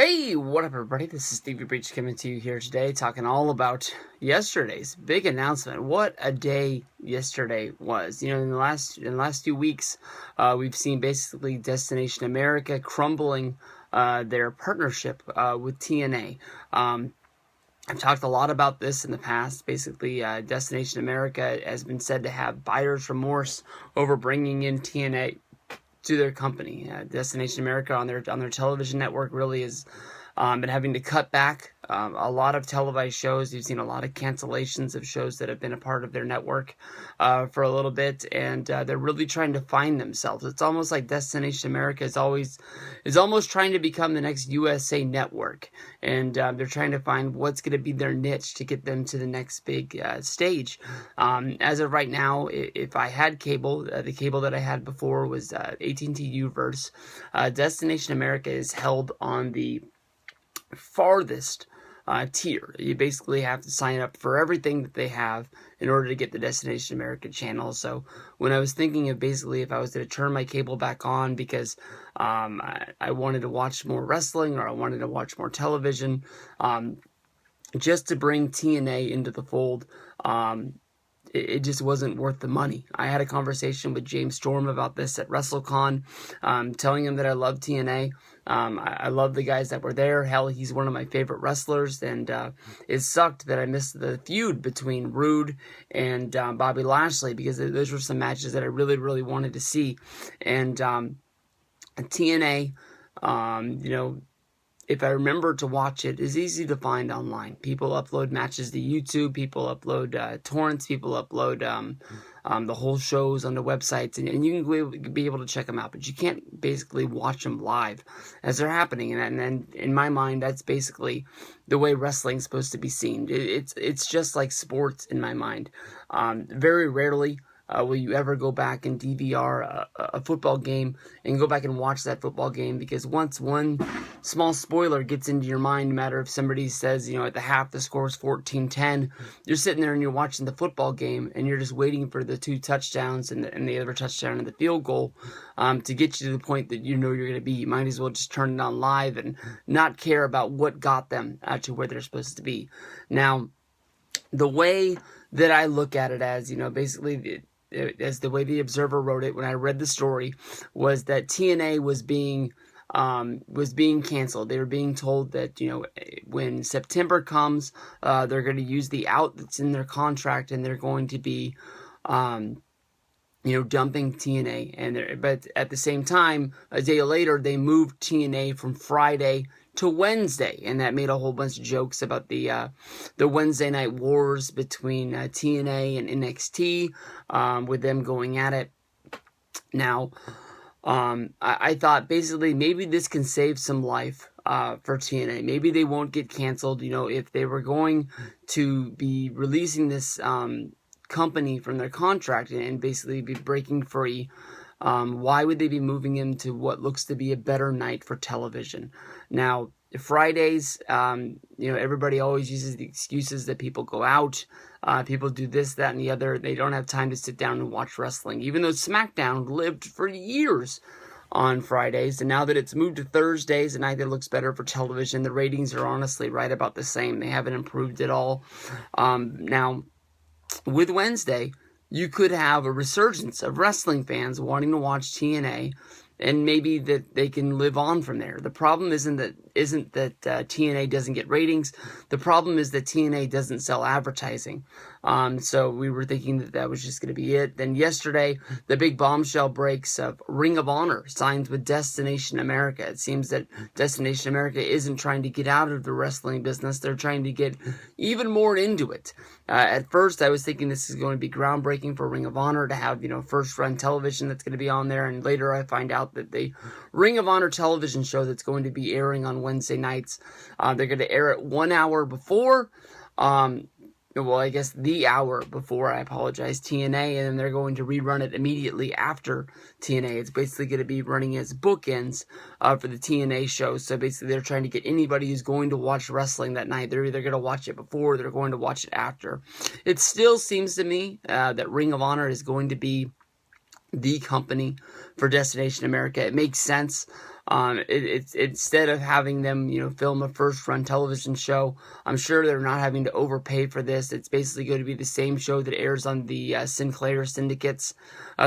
Hey, what up everybody? This is Stevie Breach coming to you here today, talking all about yesterday's big announcement. What a day yesterday was. You know, in the last few weeks, we've seen basically Destination America crumbling their partnership with TNA. I've talked a lot about this in the past. Basically, Destination America has been said to have buyer's remorse over bringing in TNA to their company. Destination America on their television network really has been having to cut back a lot of televised shows. You've seen a lot of cancellations of shows that have been a part of their network for a little bit, and they're really trying to find themselves. It's almost like Destination America is almost trying to become the next USA Network, and they're trying to find what's going to be their niche to get them to the next big stage. As of right now, if I had cable, the cable that I had before was AT&T Uverse. Destination America is held on the farthest tier. You basically have to sign up for everything that they have in order to get the Destination America channel. So when I was thinking of basically if I was going to turn my cable back on because I wanted to watch more wrestling or I wanted to watch more television, just to bring TNA into the fold, it just wasn't worth the money. I had a conversation with James Storm about this at WrestleCon, telling him that I love TNA. I love the guys that were there. Hell, he's one of my favorite wrestlers, and it sucked that I missed the feud between Rude and Bobby Lashley, because those were some matches that I really, really wanted to see. And TNA, you know, if I remember to watch it, is easy to find online. People upload matches to YouTube, people upload torrents, people upload the whole shows on the websites, and you can be able to check them out, but you can't basically watch them live as they're happening. And in my mind, that's basically the way wrestling's supposed to be seen. It's just like sports in my mind. Very rarely will you ever go back and DVR a football game and go back and watch that football game, because once one small spoiler gets into your mind, no matter if somebody says, you know, at the half the score is 14-10, you're sitting there and you're watching the football game and you're just waiting for the 2 touchdowns and the other touchdown and the field goal to get you to the point that you know you're going to be. You might as well just turn it on live and not care about what got them to where they're supposed to be. Now, the way that I look at it as, you know, basically as the way the Observer wrote it when I read the story, was that TNA was being canceled. They were being told that, you know, when September comes, they're going to use the out that's in their contract, and they're going to be, you know, dumping TNA. But at the same time, a day later, they moved TNA from Friday to Wednesday, and that made a whole bunch of jokes about the Wednesday night wars between TNA and NXT, with them going at it. Now, I thought basically maybe this can save some life for TNA. Maybe they won't get canceled. You know, if they were going to be releasing this company from their contract and basically be breaking free, why would they be moving him to what looks to be a better night for television? Now, Fridays, you know, everybody always uses the excuses that people go out, people do this, that, and the other. They don't have time to sit down and watch wrestling, even though SmackDown lived for years on Fridays, and now that it's moved to Thursdays, a night that looks better for television, the ratings are honestly right about the same. They haven't improved at all. Now, with Wednesday, you could have a resurgence of wrestling fans wanting to watch TNA, and maybe that they can live on from there. The problem isn't that TNA doesn't get ratings. The problem is that TNA doesn't sell advertising. So we were thinking that was just going to be it. Then yesterday, the big bombshell breaks of Ring of Honor signs with Destination America. It seems that Destination America isn't trying to get out of the wrestling business. They're trying to get even more into it. At first, I was thinking this is going to be groundbreaking for Ring of Honor to have, you know, first-run television that's going to be on there. And later I find out that the Ring of Honor television show that's going to be airing on Wednesday nights, they're going to air it 1 hour before, well, I guess the hour before, I apologize, TNA, and then they're going to rerun it immediately after TNA. It's basically going to be running as bookends for the TNA show. So basically they're trying to get anybody who's going to watch wrestling that night. They're either going to watch it before or they're going to watch it after. It still seems to me that Ring of Honor is going to be the company for Destination America. It makes sense. It's instead of having them, film a first-run television show, I'm sure they're not having to overpay for this. It's basically going to be the same show that airs on the Sinclair syndicates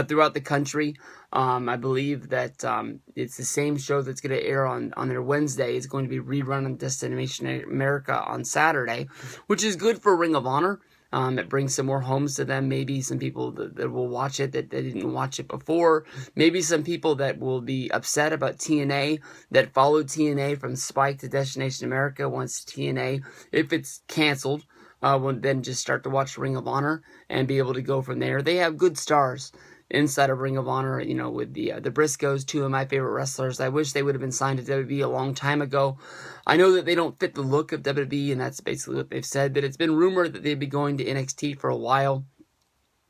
throughout the country. I believe that it's the same show that's going to air on their Wednesday. It's going to be rerun on Destination America on Saturday, which is good for Ring of Honor. It brings some more homes to them. Maybe some people that will watch it that they didn't watch it before. Maybe some people that will be upset about TNA, that followed TNA from Spike to Destination America once TNA, if it's canceled, will then just start to watch Ring of Honor and be able to go from there. They have good stars inside of Ring of Honor, with the Briscoes, two of my favorite wrestlers. I wish they would have been signed to WWE a long time ago. I know that they don't fit the look of WWE, and that's basically what they've said, but it's been rumored that they'd be going to NXT for a while,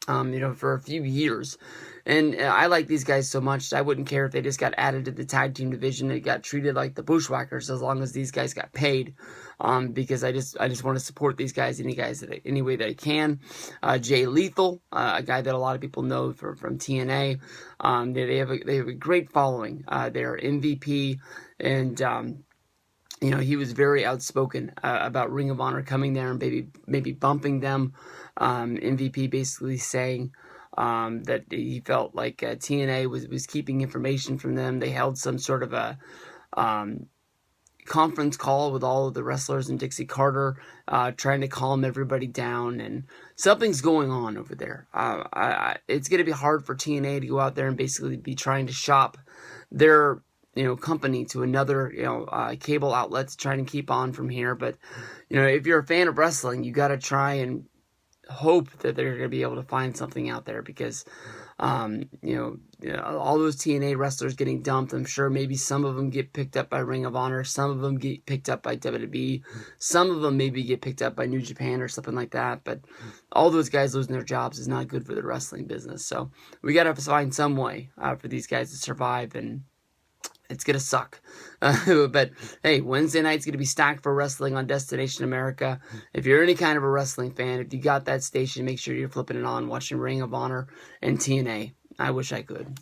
for a few years. And I like these guys so much, I wouldn't care if they just got added to the tag team division and got treated like the Bushwhackers as long as these guys got paid. Because I just want to support these guys any way that I can. Jay Lethal, a guy that a lot of people know from TNA. They have a great following. They're MVP, and he was very outspoken about Ring of Honor coming there and maybe bumping them. MVP basically saying that he felt like TNA was keeping information from them. They held some sort of a conference call with all of the wrestlers and Dixie Carter, trying to calm everybody down, and something's going on over there. It's going to be hard for TNA to go out there and basically be trying to shop their company to another cable outlet to try and keep on from here. But if you're a fan of wrestling, you got to try and hope that they're going to be able to find something out there, because all those TNA wrestlers getting dumped, I'm sure maybe some of them get picked up by Ring of Honor, some of them get picked up by WWE, some of them maybe get picked up by New Japan or something like that. But all those guys losing their jobs is not good for the wrestling business. So we got to find some way for these guys to survive, and it's going to suck. But, hey, Wednesday night's going to be stacked for wrestling on Destination America. If you're any kind of a wrestling fan, if you got that station, make sure you're flipping it on, watching Ring of Honor and TNA. I wish I could.